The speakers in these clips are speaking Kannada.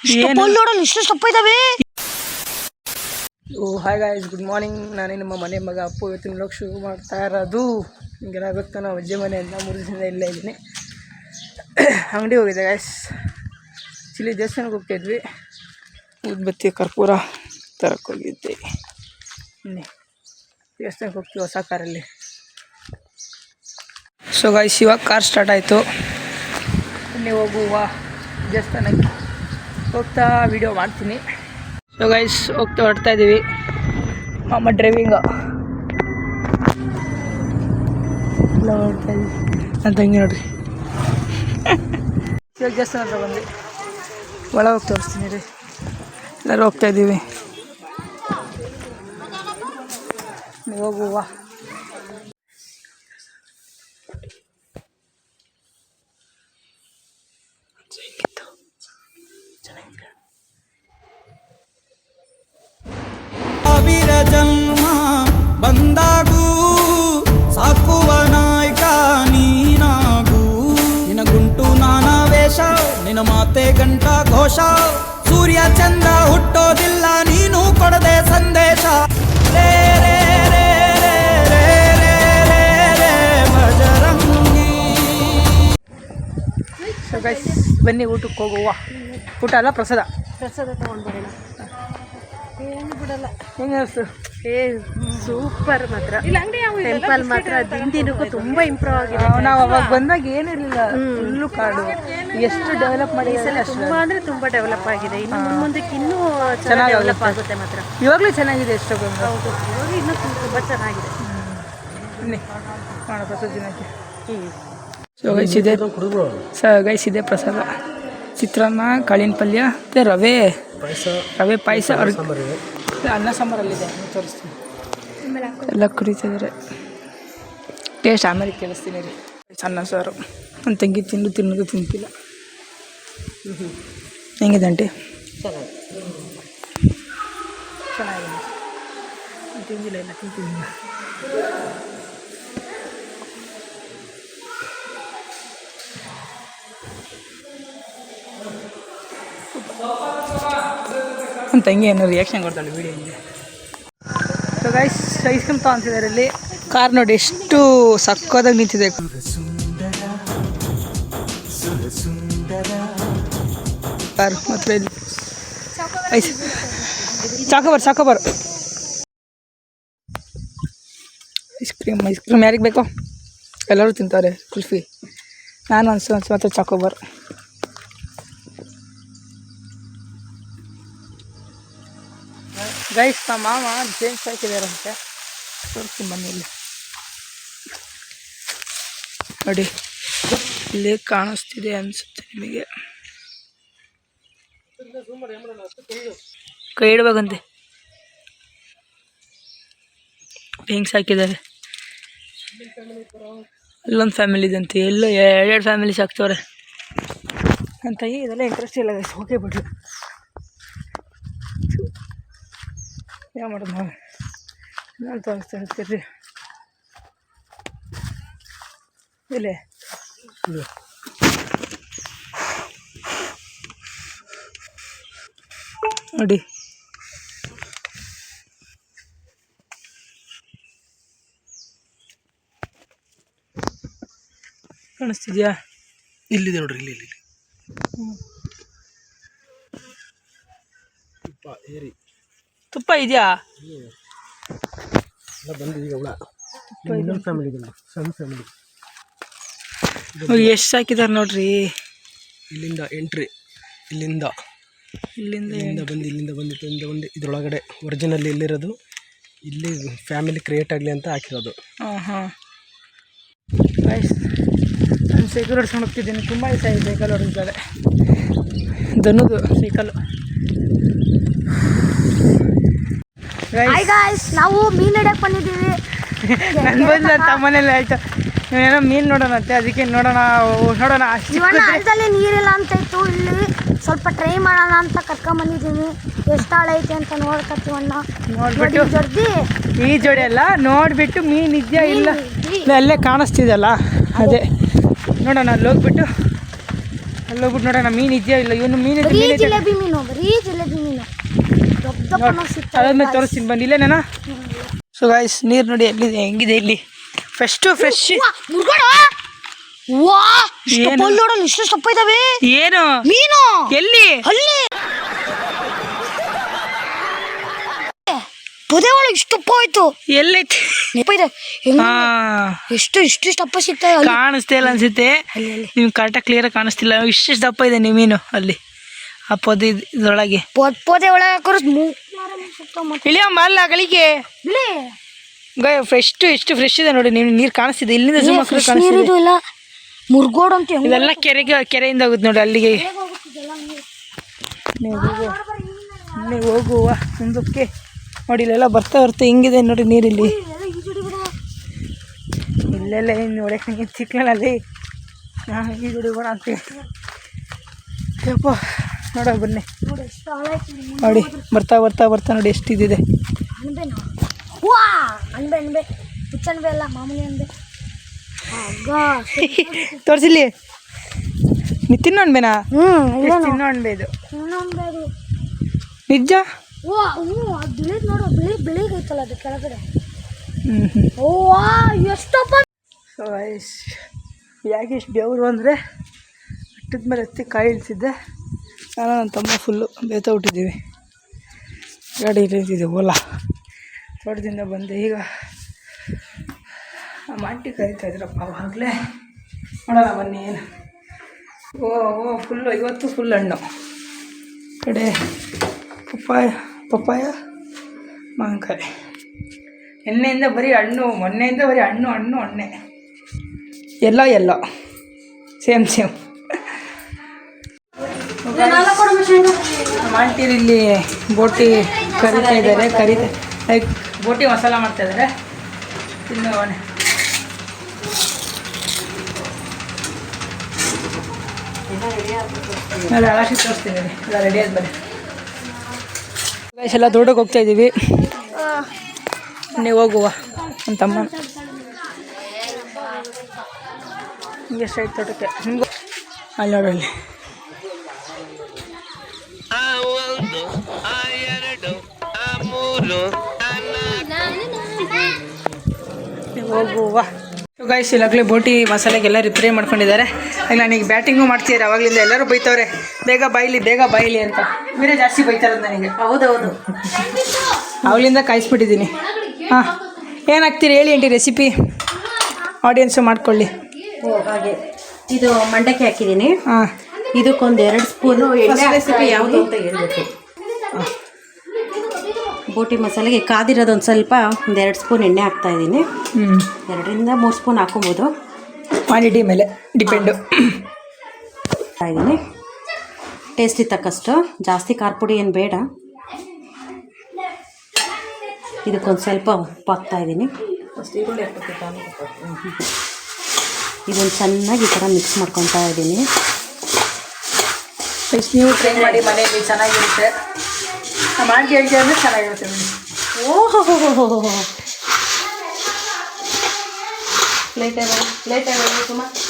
ನೋಡಲ್ಲ ಇಷ್ಟು ಸ್ಟೆಪ್ ಇದಾವೆ. Hi guys, good morning. ನಾನೇ ನಿಮ್ಮ ಮನೆ ಮಗ ಅಪ್ಪು. ಇವತ್ತಿನ ವ್ಲಾಗ್ ಶುರು ಮಾಡ್ತಾ ಇರೋದು. ನಿಮಗೇನಾಗುತ್ತೋ ನಾವು ಅಜ್ಜಿ ಮನೆಯಿಂದ 3 ದಿನದಿಂದ ಇಲ್ಲೇ ಇದ್ದೀನಿ. ಅಂಗಡಿ ಹೋಗಿದೆ ಗಾಯ್ಸ್. ಚಿಲ್ಲಿ ದೇವಸ್ಥಾನಕ್ಕೆ ಹೋಗ್ತಾಯಿದ್ವಿ. ಉದ್ಬತ್ತಿ ಕರ್ಪೂರ ತರಕ್ಕೆ ಹೋಗಿದ್ದೆ. ದೇವಸ್ಥಾನಕ್ಕೆ ಹೋಗ್ತೀವಿ ಹೊಸ ಕಾರಲ್ಲಿ. ಸೊ ಗಾಯ್ಸ್, ಇವಾಗ ಕಾರ್ ಸ್ಟಾರ್ಟ್ ಆಯಿತು. ನೀವು ಹೋಗುವ ದೇವಸ್ಥಾನಕ್ಕೆ ಹೋಗ್ತಾ ವಿಡಿಯೋ ಮಾಡ್ತೀನಿ. ಸೊ ಗೈಸ್, ಹೊರಡ್ತಾ ಇದ್ದೀವಿ. ಅಮ್ಮ ಡ್ರೈವಿಂಗ ಎಲ್ಲ ಹೊರಡ್ತಾ ಇದ್ದೀವಿ. ನನ್ನ ತಂಗಿ ನೋಡ್ರಿ. ಇವಾಗ ದೇವಸ್ಥಾನ ಹತ್ರ ಬಂದ್ವಿ. ಒಳಗೆ ಹೋಗಿ ತೋರಿಸ್ತೀನಿ ರೀ. ಎಲ್ಲರೂ ಹೋಗ್ತಾ ಇದ್ದೀವಿ. ನೀವು ಹೋಗುವ. ಜನ್ಮ ಬಂದಾಗೂ ಸಾಕುವ ನಾಯಕ ನೀನಾಗೂ. ನಿನ ಗುಂಟು ನಾನಾ ವೇಷ, ನಿನ ಮಾತೆ ಗಂಟ ಘೋಷ. ಸೂರ್ಯ ಚಂದ್ರ ಹುಟ್ಟೋದಿಲ್ಲ, ನೀನು ಕೊಡದೆ ಸಂದೇಶ. ರೇ ರೇ ರೇ ರೇ ರೇ ರೇ ರೇ ಬಜರಂಗಿ. ಸೊ ಗೈಸ್, ಬನ್ನಿ ಊಟಕ್ಕೆ ಹೋಗುವ. ಊಟ ಅಲ್ಲ, ಪ್ರಸಾದ ತಗೊಂಡು ಬರೋಣ. ಏನು ಬಿಡಲ್ಲ. ಹೆಂಗೆ ಅನಿಸ್ತು? ಸೂಪರ್ ಮಾತ್ರ. ಟೆಂಪಲ್ ಮಾತ್ರ ದಿನದಿನಕ್ಕೂ ತುಂಬಾ ಇಂಪ್ರೂವ್ ಆಗಿದೆ. ನಾವು ಅವಾಗ ಬಂದಾಗ ಏನಿರಲಿಲ್ಲ, ಫುಲ್ಲು ಕಾಡು. ಎಷ್ಟು ಡೆವಲಪ್ ಮಾಡಿದ್ದಾರೆ, ತುಂಬಾ ಅಂದ್ರೆ ತುಂಬಾ ಡೆವಲಪ್ ಆಗಿದೆ. ಇನ್ನು ಮುಂದಕ್ಕೆ ಇನ್ನೂ ಚೆನ್ನಾಗಿ ಡೆವಲಪ್ ಆಗುತ್ತೆ ಮಾತ್ರ. ಇವಾಗಲೂ ಚೆನ್ನಾಗಿದೆ. ಎಷ್ಟೋ ಹೌದು, ಇವಾಗ ಇನ್ನೂ ತುಂಬಾ ಚೆನ್ನಾಗಿದೆ. ಬನ್ನಿ ಮಾಡೋಣ ಪ್ರಸಾದ ದಿನಕ್ಕೆ. ಗೈಸ್ ಇದೆ ಪ್ರಸಾದ. ಚಿತ್ರಾನ್ನ, ಕಾಳಿನ ಪಲ್ಯ ಮತ್ತು ರವೆ ಪಾಯಸ, ಅನ್ನ ಸಾಂಬಾರಲ್ಲಿದೆ. ತೋರಿಸ್ತೀನಿ. ಎಲ್ಲ ಕುಡಿತಿದ್ದಾರೆ. ಟೇಸ್ಟ್ ಆಮೇಲೆ ಕೇಳಿಸ್ತೀನಿ ರೀ. ಅನ್ನ ಸಾರು ನನ್ನ ತಂಗಿ ತಿನ್ನೋದು ತಿಂತಿಲ್ಲ. ಹೆಂಗಿದೆ ಆಂಟಿ? ಚೆನ್ನಾಗಿದೆ. ತಿಂದಿಲ್ಲ, ಎಲ್ಲ ತಿಂತಿದ್ದೀನಿ. ನನ್ನ ತಂಗಿ ಏನೋ ರಿಯಾಕ್ಷನ್ ಕೊಡ್ತಾಳೆ ವೀಡಿಯೋಗೆ. ಸೊ ಗೈಸ್, ಐಸ್ ಕ್ರೀಮ್ ತಗೊಂತಿದ್ದಾರೆ ಇಲ್ಲಿ. ಕಾರ್ ನೋಡಿ ಎಷ್ಟು ಸಕ್ಕದಾಗಿ ನಿಂತಿದೆ. ಕಾರ್ ಮತ್ತು ಇಲ್ಲಿ ಐಸ್ ಚಾಕೋಬಾರ್ ಐಸ್ ಕ್ರೀಮ್ ಯಾರಿಗೆ ಬೇಕೋ ಎಲ್ಲರೂ ತಿಂತಾರೆ. ಕುಲ್ಫಿ. ನಾನು ಅನ್ಸು ಮಾತ್ರ ಚಾಕೋಬಾರ್. ಗೈಸ್, ನಮ್ಮ ಮಾಮ ಜೇಮ್ಸ್ ಹಾಕಿದಾರಂತೆ. ತೋರಿಸ್ತೀನಿ ಬನ್ನಿ. ಇಲ್ಲಿ ನೋಡಿ, ಇಲ್ಲಿ ಕಾಣಿಸ್ತಿದೆ ಅನಿಸುತ್ತೆ ನಿಮಗೆ. ಕೈ ಇಡ್ಬೇಕಂತೆ. ಹೆಂಗ್ಸ್ ಹಾಕಿದ್ದಾರೆ. ಅಲ್ಲೊಂದು ಫ್ಯಾಮಿಲಿ ಇದಂತೆ, ಎಲ್ಲೋ 2 ಫ್ಯಾಮಿಲೀಸ್ ಹಾಕ್ತವ್ರೆ. ನನ್ನ ತಾಯಿ ಇದೆಲ್ಲ ಇಂಟ್ರೆಸ್ಟ್ ಇಲ್ಲ ಗೈಸ್. ಓಕೆ ಬಿಡ್ರಿ, ಏನು ಮಾಡೋದು ನಾವು. ನಾನು ತೋರಿಸ್ತಾ ಇರ್ತೀರಿ. ಇಲ್ಲೇ ನೋಡಿ, ಕಾಣಿಸ್ತಿದ್ಯಾ? ಇಲ್ಲಿದೆ ನೋಡ್ರಿ, ಇಲ್ಲಿ ತುಪ್ಪ ಇದೆಯಾ? ಎಷ್ಟು ಹಾಕಿದಾರೆ ನೋಡ್ರಿ. ಇಲ್ಲಿಂದ ಎಂಟ್ರಿ, ಇಲ್ಲಿಂದ ಬಂದು ಇದ್ರೊಳಗಡೆ ಒರಿಜಿನಲ್ ಇಲ್ಲಿರೋದು. ಇಲ್ಲಿ ಫ್ಯಾಮಿಲಿ ಕ್ರಿಯೇಟ್ ಆಗಲಿ ಅಂತ ಹಾಕಿರೋದು. ಹಾಂ. ನಾನು ಸೈಕಲ್ ಹೊಡ್ಸ್ಕೊಂಡು ಹೋಗ್ತಿದ್ದೀನಿ. ತುಂಬ ದಿವಸ ಆಗಿದೆ ಸೈಕಲ್ ಹೊಡೆದಿದ್ದಾರೆ. ದನದು ಸೈಕಲ್. ನಾವು ಮೀನು ಹಿಡಿಯಕ್ಕೆ ಬಂದಿದ್ದೀವಿ. ನನ್ನ ಬಂದು ತಮ್ಮನೇಲಿ ಆಯ್ತು. ನೀವೇನೋ ಮೀನು ನೋಡೋಣಂತೆ, ಅದಕ್ಕೆ ನೋಡೋಣ. ಹಳ್ಳದಲ್ಲಿ ನೀರಿಲ್ಲ ಅಂತ ಇತ್ತು. ಇಲ್ಲಿ ಸ್ವಲ್ಪ ಟ್ರೈ ಮಾಡೋಣ ಅಂತ ಕರ್ಕೊಂಬಂದಿದ್ದೀವಿ. ಎಷ್ಟು ಆಳ ಐತೆ ಅಂತ ನೋಡ್ಕೊತೀವಣ್ಣ. ನೋಡ್ಬಿಟ್ಟು ಜೊತೆ ಈ ಜೋಡಿ ಅಲ್ಲ, ನೋಡಿಬಿಟ್ಟು ಮೀನು ಇದೆಯಾ ಇಲ್ಲ ಅಲ್ಲೇ ಕಾಣಿಸ್ತಿದೆಯಲ್ಲ, ಅದೇ ನೋಡೋಣ. ಅಲ್ಲಿ ಹೋಗ್ಬಿಟ್ಟು ಅಲ್ಲೋಗ್ಬಿಟ್ಟು ನೋಡೋಣ ಮೀನು ಇದೆಯಾ ಇಲ್ಲ. ಇವನು ಮೀನು ಬರೀ ಜಿಲೇಬಿ ಮೀನು ದಪ್ಪ ದಪ್ಪ ಸಿಗ್ತವೆ. ಅದಾದ್ಮೇಲೆ ತೋರಿಸ್ತೀನಿ ಬನ್ನಿ. ಇಲ್ಲೇ ನಾನು. ಸೊ ಗಾಯ್ಸ್ ನೀರು ನೋಡಿ ಎಲ್ಲಿದೆ, ಹೆಂಗಿದೆ ಇಲ್ಲಿ ಫ್ರೆಶ್. ವಾ ನೋಡಲ್ಲ ಇಷ್ಟು ದಪ್ಪ ಇದಾವೆ. ಏನು ಮೀನು ಎಲ್ಲಿ? ಅಲ್ಲಿ ಪೊದೆ ಒಳಗೆ ಇಷ್ಟು ದಪ್ಪ ಆಯ್ತು. ಎಲ್ಲೈತಿ? ದಪ್ಪ ಇದೆ. ಇಷ್ಟು ದಪ್ಪ ಸಿಗ್ತಾ ಇದೆ. ಕಾಣಿಸ್ತಾ ಇಲ್ಲ ಅನ್ಸುತ್ತೆ ನಿಮ್ಗೆ ಕರೆಕ್ಟಾಗಿ ಕ್ಲಿಯರ್ ಕಾಣಿಸ್ತಿಲ್ಲ. ಇಷ್ಟು ದಪ್ಪ ಇದೆ ನೀವು ಮೀನು ಅಲ್ಲಿ ಆ ಪೊದೆ ಇದ್ರೊಳಗೆ. ಪೊದೆ ಒಳಗೆ ಇಳಿಯಮ್ಮ ಅಲ್ಲ ಗಳಿಗೆ ಎಷ್ಟು ಫ್ರೆಶ್ ಇದೆ ನೋಡಿ. ನೀವು ನೀರು ಕಾಣಿಸ್ತಿದೆ ಇಲ್ಲಿಂದ ಜೂಮ್ ಹಾಕಿದ್ರೆ ಕಾಣಿಸ್ತಿದೆ. ಇಲ್ಲ ಮುರ್ಗೋಡ್ ಅಂತ ಇದೆಲ್ಲ ಕೆರೆಯಿಂದ ಹೋಗುತ್ತೆ ನೋಡಿ ಅಲ್ಲಿಗೆ. ನೀವು ಹೋಗುವ ಮುಂದಕ್ಕೆ ನೋಡಿ ಇಲ್ಲೆಲ್ಲ ಬರ್ತಾ ಹಿಂಗಿದೆ ನೋಡಿ ನೀರಿಲ್ಲಿ. ಇಲ್ಲೆಲ್ಲ ಏನು ನೋಡಕ್ಕೆ ನೀರು ಸಿಕ್ಕಲ್ಲಿ ನಾನು ಈ ಹುಡುಗೋಣ ಅಂತೀವಿ. ಯಪ್ಪ ನೋಡ ಬನ್ನಿ ನೋಡಿ ಬರ್ತಾ ನೋಡಿ ಎಷ್ಟಿದೆ. ಅನ್ಬೆ ಹುಚ್ಚನ್ಬೆ ಅಲ್ಲ ಮಾಮೂಲಿ ಅನ್ಬೆ. ತೋರಿಸಿಲ್ಲಿ ನೀ ತಿನ್ನೋ ಅನ್ಬೇನಾ? ತಿನ್ನೋ ಅನ್ಬೆ ಇದು ನಿಜ. ನೋಡು ಬಿಳಿಗೈತಲ್ಲ ಅದು ಕೆಳಗಡೆ. ಯಾಕೆ ಇಷ್ಟು ಬೆವರು ಅಂದರೆ ಅಟ್ಟದ ಮೇಲೆ ಎತ್ತಿ ಕಾಯಿ ಇಳಿಸಿದ್ದೆ ನಾನು ನನ್ನ ತಮ್ಮ ಫುಲ್ಲು ಬೇತ ಹುಟ್ಟಿದ್ದೀವಿ. ಗಾಡಿ ಇಳಿತಿದ್ದೆ ಓಲಾ ತೋಟದಿಂದ ಬಂದೆ. ಈಗ ನಮ್ಮ ಆಂಟಿ ಕರಿತಾ ಇದ್ರಪ್ಪ ಅವಾಗಲೇ. ನೋಡೋಣ ಬನ್ನಿ ಏನು. ಫುಲ್ಲು ಇವತ್ತು ಫುಲ್ ಹಣ್ಣು. ಕಡೆ ಪಪ್ಪಾಯ ಮಾವಿನಕಾಯಿ. ಎಣ್ಣೆಯಿಂದ ಬರೀ ಹಣ್ಣು, ಮೊನ್ನೆಯಿಂದ ಬರೀ ಹಣ್ಣು ಹಣ್ಣೆ. ಎಲ್ಲೋ ಸೇಮ್ ನಮ್ಮ ಆಂಟಿರು ಇಲ್ಲಿ ಬೋಟಿ ಕರಿತಾ ಇದ್ದಾರೆ. ಲೈಕ್ ಬೋಟಿ ಮಸಾಲ ಮಾಡ್ತಾಯಿದ್ದಾರೆ. ತಿನ್ನೋವನೆ ನಾನು ಅಳಾಶಿ ತೋರಿಸ್ತೀನಿ ಎಲ್ಲ ರೆಡಿ ಆದ ಬನ್ನಿ. ಎಲ್ಲ ದೊಡ್ಡಕ್ಕೆ ಹೋಗ್ತಾ ಇದ್ದೀವಿ. ನೀವು ಹೋಗುವ ನಮ್ಮ ತಮ್ಮ ಹಿಂಗೆ ಸ್ಟ್ರೈಟ್ ತೋಟಕ್ಕೆ ಹಿಂಗೆ ಅಲ್ಲಿ ನೋಡಲ್ಲಿ. ಹೋಗುವ ಗೈಸ್. ಇಲ್ಲಾಗಲೇ ಬೋಟಿ ಮಸಾಲೆಗೆಲ್ಲ ರಿಪ್ರೇ ಮಾಡ್ಕೊಂಡಿದ್ದಾರೆ. ಈಗ ನನಗೆ ಬ್ಯಾಟಿಂಗು ಮಾಡ್ತಿದ್ದಾರೆ ಅವಾಗಲಿಂದ. ಎಲ್ಲರೂ ಬೈತವ್ರೆ ಬೇಗ ಬಾಯಿಲಿ ಅಂತ. ಬೇರೆ ಜಾಸ್ತಿ ಬೈತಾರದು ನನಗೆ. ಹೌದೌದು ಅವಳಿಂದ ಕಾಯಿಸ್ಬಿಟ್ಟಿದ್ದೀನಿ. ಹಾಂ ಏನಾಗ್ತೀರಿ ಹೇಳಿ ಆಂಟಿ ರೆಸಿಪಿ ಆಡಿಯನ್ಸು ಮಾಡ್ಕೊಳ್ಳಿ. ಹಾಗೆ ಇದು ಮಂಡಕ್ಕಿ ಹಾಕಿದ್ದೀನಿ. ಹಾಂ ಇದಕ್ಕೊಂದು 2 ಸ್ಪೂನು ಎಣ್ಣೆ. ರೆಸಿಪಿ ಯಾವುದು ಅಂತ ಹೇಳ್ಬೇಕು. ಬೋಟಿ ಮಸಾಲೆಗೆ ಕಾದಿರೋದು ಒಂದು ಸ್ವಲ್ಪ 2 ಸ್ಪೂನ್ ಎಣ್ಣೆ ಹಾಕ್ತಾಯಿದ್ದೀನಿ. 2ರಿಂದ 3 ಸ್ಪೂನ್ ಹಾಕೊಬೋದು, ಕ್ವಾಂಟಿಟಿ ಮೇಲೆ ಡಿಪೆಂಡು. ಹಾಕ್ತಾಯಿದ್ದೀನಿ ಟೇಸ್ಟಿಗೆ ತಕ್ಕಷ್ಟು. ಜಾಸ್ತಿ ಖಾರ ಪುಡಿ ಏನು ಬೇಡ. ಇದಕ್ಕೊಂದು ಸ್ವಲ್ಪ ಉಪ್ಪು ಹಾಕ್ತಾಯಿದ್ದೀನಿ. ಇದನ್ನು ಚೆನ್ನಾಗಿ ಈ ಥರ ಮಿಕ್ಸ್ ಮಾಡ್ಕೊತಾ ಇದ್ದೀನಿ. ನೀವು ಟ್ರೈ ಮಾಡಿ ಮನೆಯಲ್ಲಿ, ಚೆನ್ನಾಗಿರುತ್ತೆ. ನಮ್ಮ ಆಂಟಿ ಹೇಳ್ತೀವಿ ಅಂದರೆ ಚೆನ್ನಾಗಿರುತ್ತೆ. ಓಹೋ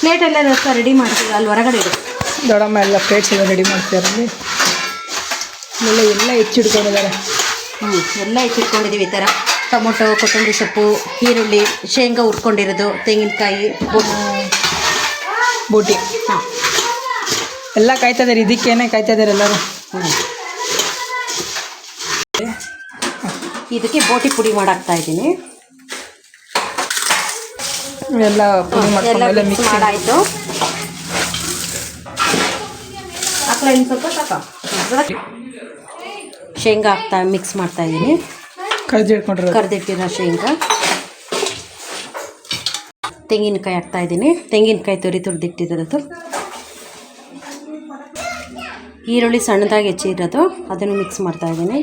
ಪ್ಲೇಟೆಲ್ಲ ರೆಡಿ ಮಾಡ್ತೀವಿ ಅಲ್ಲಿ ಹೊರಗಡೆ ಇಡು. ದೊಡ್ಡಮ್ಮ ಎಲ್ಲ ಪ್ಲೇಟ್ಸ್ ಎಲ್ಲ ರೆಡಿ ಮಾಡ್ತಿದ್ದಾರೆ. ಎಲ್ಲ ಹೆಚ್ಚಿಡ್ಕೊಂಡಿದ್ದಾರೆ. ಎಲ್ಲ ಹೆಚ್ಚಿಟ್ಕೊಂಡಿದ್ದೀವಿ. ಈ ಥರ ಟೊಮೊಟೊ, ಕೊತ್ತಂಬರಿ ಸೊಪ್ಪು, ಈರುಳ್ಳಿ, ಶೇಂಗಾ ಹುರ್ಕೊಂಡಿರೋದು, ತೆಂಗಿನಕಾಯಿ, ಬೋಟಿ ಎಲ್ಲ ಕಾಯ್ತಾ ಇದ್ದಾರೆ. ಇದಕ್ಕೇನೆ ಕಾಯ್ತಾ ಇದ್ದಾರೆ ಎಲ್ಲರೂ. ಇದಕ್ಕೆ ಬೋಟಿ ಪುಡಿ ಮಾಡಾಕ್ತಾ ಇದ್ದೀನಿ. ಎಲ್ಲ ಪುಡಿ ಮಾಡ್ಕೊಂಡು ಮಿಕ್ಸ್ ಮಾಡಾಯಿತು. ಇನ್ನು ಸ್ವಲ್ಪ ಸಾಕ. ಶೇಂಗಾ ಮಿಕ್ಸ್ ಮಾಡ್ತಾ ಇದ್ದೀನಿ. ಕರ್ದಿಟ್ಟಿರೋ ಶೇಂಗಾ. ತೆಂಗಿನಕಾಯಿ ಹಾಕ್ತಾ ಇದ್ದೀನಿ. ತೆಂಗಿನಕಾಯಿ ತುರಿದಿಟ್ಟಿರೋದು. ಈರುಳ್ಳಿ ಸಣ್ಣದಾಗಿ ಹೆಚ್ಚಿರೋದು ಅದನ್ನು ಮಿಕ್ಸ್ ಮಾಡ್ತಾ ಇದ್ದೀನಿ.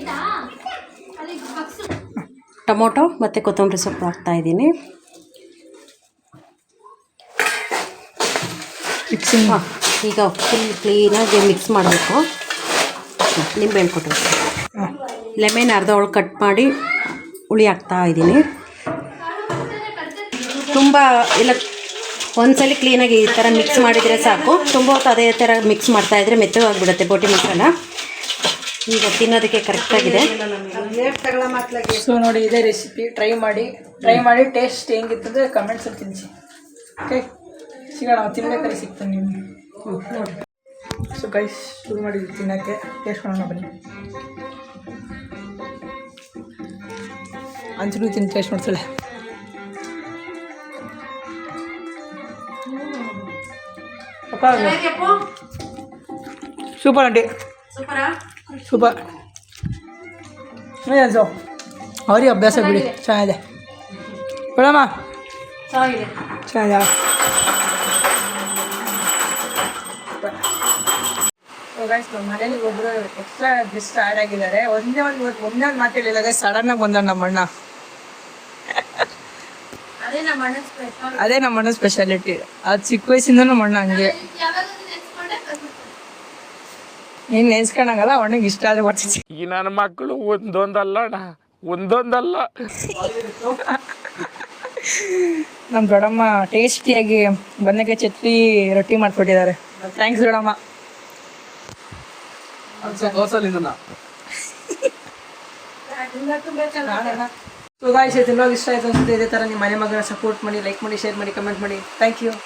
ಟೊಮೊಟೊ ಮತ್ತು ಕೊತ್ತಂಬರಿ ಸೊಪ್ಪು ಹಾಕ್ತಾ ಇದ್ದೀನಿ. ಈಗ ಫುಲ್ ಕ್ಲೀನಾಗಿ ಮಿಕ್ಸ್ ಮಾಡಬೇಕು. ನಿಂಬೆಹಣ್ಣು ಕೊಟ್ಟರೆ ಲೆಮನ್ ಅರ್ಧ ಒಳಗೆ ಕಟ್ ಮಾಡಿ ಹುಳಿ ಹಾಕ್ತಾ ಇದ್ದೀನಿ. ತುಂಬ ಎಲ್ಲ ಒಂದ್ಸಲಿ ಕ್ಲೀನಾಗಿ ಈ ಥರ ಮಿಕ್ಸ್ ಮಾಡಿದರೆ ಸಾಕು. ತುಂಬ ಹೊತ್ತು ಅದೇ ಥರ ಮಿಕ್ಸ್ ಮಾಡ್ತಾಯಿದ್ರೆ ಮೆತ್ತಗಾಗ್ಬಿಡುತ್ತೆ ಬೋಟಿ ಮಸಾಲ. ಈಗ ತಿನ್ನೋದಕ್ಕೆ ಕರೆಕ್ಟಾಗಿದೆ. ಸೊ ನೋಡಿ, ಇದೇ ರೆಸಿಪಿ ಟ್ರೈ ಮಾಡಿ ಟೇಸ್ಟ್ ಹೆಂಗಿರ್ತದೆ ಕಮೆಂಟ್ಸಲ್ಲಿ ತಿಳಿಸಿ. ಓಕೆ, ಸಿಗೋಣ. ತಿನ್ಬೇಕಾದ್ರೆ ಸಿಗ್ತಾನೆ ನಿಮಗೆ. ನೋಡಿ, ಸೊ ಗೈಸ್ ಶುರು ಮಾಡಿದ್ವಿ ತಿನ್ನೋಕ್ಕೆ. ಟೇಸ್ಟ್ ಮಾಡೋಣ ಬನ್ನಿ. ಅಂಚು ತಿಂದು ಟೇಸ್ಟ್ ಮಾಡ್ತಾಳೆ. Super aunty, super. ಅನ್ಸೋ ಅವ್ರಿಗೆ ಅಭ್ಯಾಸ ಬಿಡಿ, ಚೆನ್ನಾಗಿದೆ ಬೇಡಮ್ಮ, ಚೆನ್ನಾಗಿದೆ. ನಮ್ಮ ಮನೇಲಿ ಒಬ್ಬರು ಎಕ್ಸ್ಟ್ರಾ ಗೆಸ್ಟ್ ಆ್ಯಡ್ ಆಗಿದ್ದಾರೆ. ಒಂದೇ ಒಂದು ಮಾತಾಡಿಲ್ಲ, ಸಡನ್ನಾಗಿ ಬಂದ ನಮ್ಮ ಅಣ್ಣ. ಅದೇ ನಮ್ಮ ಅಣ್ಣ ಸ್ಪೆಷಾಲಿಟಿ. ಅದು ಚಿಕ್ಕ ವಯಸ್ಸಿಂದ ನಮ್ಮ ಅಣ್ಣ ಹಂಗೆ. ನೀನು ನೆನ್ಸ್ಕೊಳಂಗಲ್ಲ, ಅವನಿಗೆ ಇಷ್ಟ ಆದರೆ ಬರ್ತಿದ್ವಿ. ಈ ನನ್ನ ಮಕ್ಕಳು ಒಂದೊಂದಲ್ಲ ನಮ್ಮ ದೊಡ್ಡಮ್ಮ ಟೇಸ್ಟಿಯಾಗಿ ಬದನೆಕಾಯಿ ಚಟ್ನಿ ರೊಟ್ಟಿ ಮಾಡಿಕೊಟ್ಟಿದ್ದಾರೆ. ಥ್ಯಾಂಕ್ಸ್ ದೊಡ್ಡಮ್ಮ. ಸೊ ಗಾಯ್ಸ್, ತಿನ್ನೋದು ಇಷ್ಟ ಆಯ್ತು ಅನ್ಸುತ್ತೆ. ಇದೇ ಥರ ನಿಮ್ಮ ಮನೆ ಮಗನ ಸಪೋರ್ಟ್ ಮಾಡಿ, ಲೈಕ್ ಮಾಡಿ, ಶೇರ್ ಮಾಡಿ, ಕಮೆಂಟ್ ಮಾಡಿ. Thank you.